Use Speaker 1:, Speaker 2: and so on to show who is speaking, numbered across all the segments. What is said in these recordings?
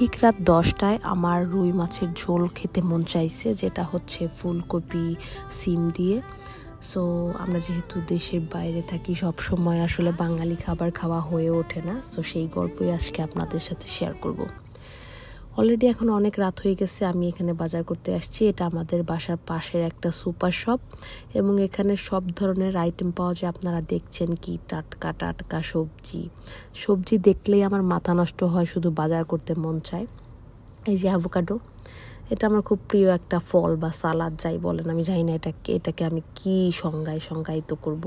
Speaker 1: ঠিক রাত 10টায় আমার রুই মাছের ঝোল খেতে মন চাইছে, যেটা হচ্ছে ফুলকপি সিম দিয়ে। সো আমরা যেহেতু দেশের বাইরে থাকি, সব সময় আসলে বাঙালি খাবার খাওয়া হয়ে ওঠে না। সো সেই গল্পই আজকে আপনাদের সাথে শেয়ার করব। অলরেডি এখন অনেক রাত হয়ে গেছে, আমি এখানে বাজার করতে আসছি। এটা আমাদের বাসার পাশের একটা সুপার শপ এবং এখানে সব ধরনের আইটেম পাওয়া যায়। আপনারা দেখছেন কি টাটকা টাটকা সবজি দেখলেই আমার মাথা নষ্ট হয়, শুধু বাজার করতে মন চায়। এই যে অ্যাভোকাডো, এটা আমার খুব প্রিয় একটা ফল বা সালাদ যাই বলেন, আমি জানি না এটাকে আমি কি সংজ্ঞায়িত করব।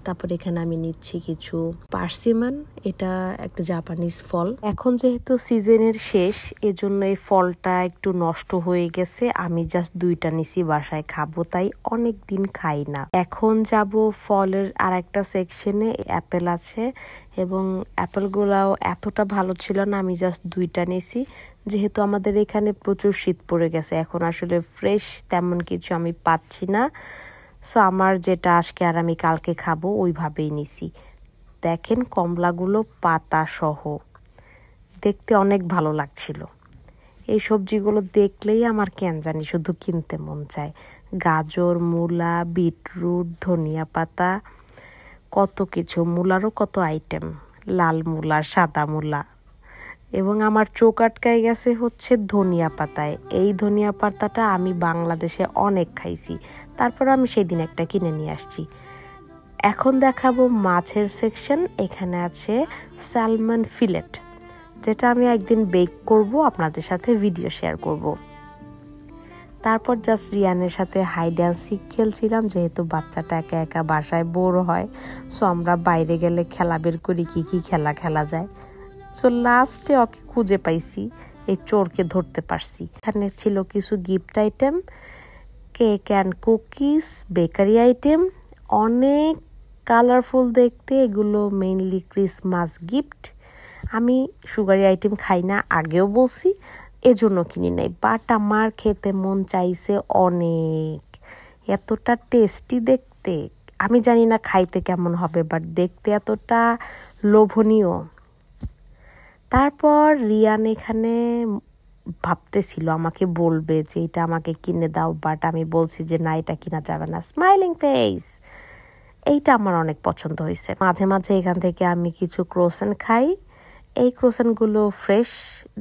Speaker 1: তারপরে এখানে আমি নিচ্ছি কিছু পার্সিমান, এটা একটা জাপানিজ ফল। এখন যেহেতু সিজনের শেষ, এজন্য এই ফলটা একটু নষ্ট হয়ে গেছে। আমি জাস্ট 2টা নিছি, বাসায় খাবো, তাই অনেক দিন খাই না। এখন যাব ফলের আর একটা সেকশনে, অ্যাপেল আছে এবং অ্যাপেলগুলাও এতটা ভালো ছিল না, আমি জাস্ট 2টা নিছি। যেহেতু আমাদের এখানে প্রচুর শীত পড়ে গেছে, এখন আসলে ফ্রেশ তেমন কিছু আমি পাচ্ছি না। সো আমার যেটা আজকে আর আমি কালকে খাবো ওইভাবেই নিছি। দেখেন কমলাগুলো পাতা সহ, দেখতে অনেক ভালো লাগছিল। এই সবজিগুলো দেখলেই আমার কেন জানি শুধু কিনতে মন চায়। গাজর, মূলা, বিটরুট, ধনিয়া পাতা, কত কিছু, মূলারও কত আইটেম, লাল মূলা, সাদা মূলা। এবং আমার চোখ আটকায় গেছে হচ্ছে ধনিয়া পাতায়। এই ধনিয়া পাতাটা আমি বাংলাদেশে অনেক খাইছি, তারপর আমি সেদিন একটা কিনে নিয়ে আসছি। এখন দেখাবো মাছের সেকশন। এখানে আছে স্যালমন ফিলেট, যেটা আমি একদিন বেক করব, আপনাদের সাথে ভিডিও শেয়ার করব। তারপর জাস্ট রিয়ানের সাথে হাইড অ্যান্ড সিক খেলছিলাম, যেহেতু বাচ্চাটা একা একা বাসায় বোর হয়। সো আমরা বাইরে গেলে খেলা বের করি, কি খেলা যায়। সো লাস্টে ওকে খুঁজে পাইছি, এই চোরকে ধরতে পারছি। এখানে ছিল কিছু gift item, cake and cookies, bakery item, অনেক কালারফুল দেখতে। এগুলো মেইনলি ক্রিসমাস গিফট। আমি সুগারি আইটেম খাই না, আগেও বলছি, এজন্য কিনি নাই। বাট আমার খেতে মন চাইছে অনেক, এতটা টেস্টি দেখতে। আমি জানি না খাইতে কেমন হবে, বাট দেখতে এতটা লোভনীয়। তারপর রিয়ান এখানে ভাবতেছিল আমাকে বলবে যে এটা আমাকে কিনে দাও, বাট আমি বলছি যে না, এটা কিনা যাবে না। স্মাইলিং ফেস, এইটা আমার অনেক পছন্দ হয়েছে। মাঝে মাঝে এখান থেকে আমি কিছু ক্রোসেন্ট খাই। এই ক্রোসেন্টগুলো ফ্রেশ,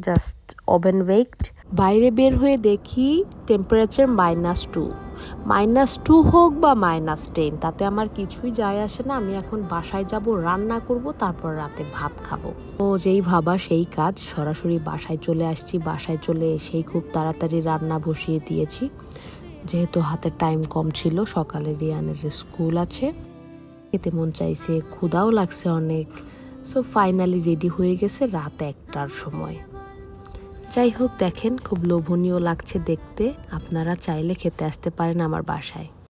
Speaker 1: জাস্ট ওভেন বেকড। বাইরে বের হয়ে দেখি টেম্পারেচার -2 হোক বা -10, তাতে আমার কিছুই যায় আসে না। আমি এখন বাসায় যাব, রান্না করব, তারপর রাতে ভাত খাবো। তো যেই ভাবা সেই কাজ, সরাসরি বাসায় চলে আসছি। বাসায় চলে এসেই খুব তাড়াতাড়ি রান্না বসিয়ে দিয়েছি, যেহেতু হাতে টাইম কম ছিল। সকালে রিয়ানের স্কুল আছে, খেতে মন চাইছে, ক্ষুধাও লাগছে অনেক। সো ফাইনালি রেডি হয়ে গেছে রাত 1টার সময়। যাই হোক, দেখেন খুব লোভনীয় লাগছে দেখতে। আপনারা চাইলে খেতে আসতে পারেন আমার বাসায়।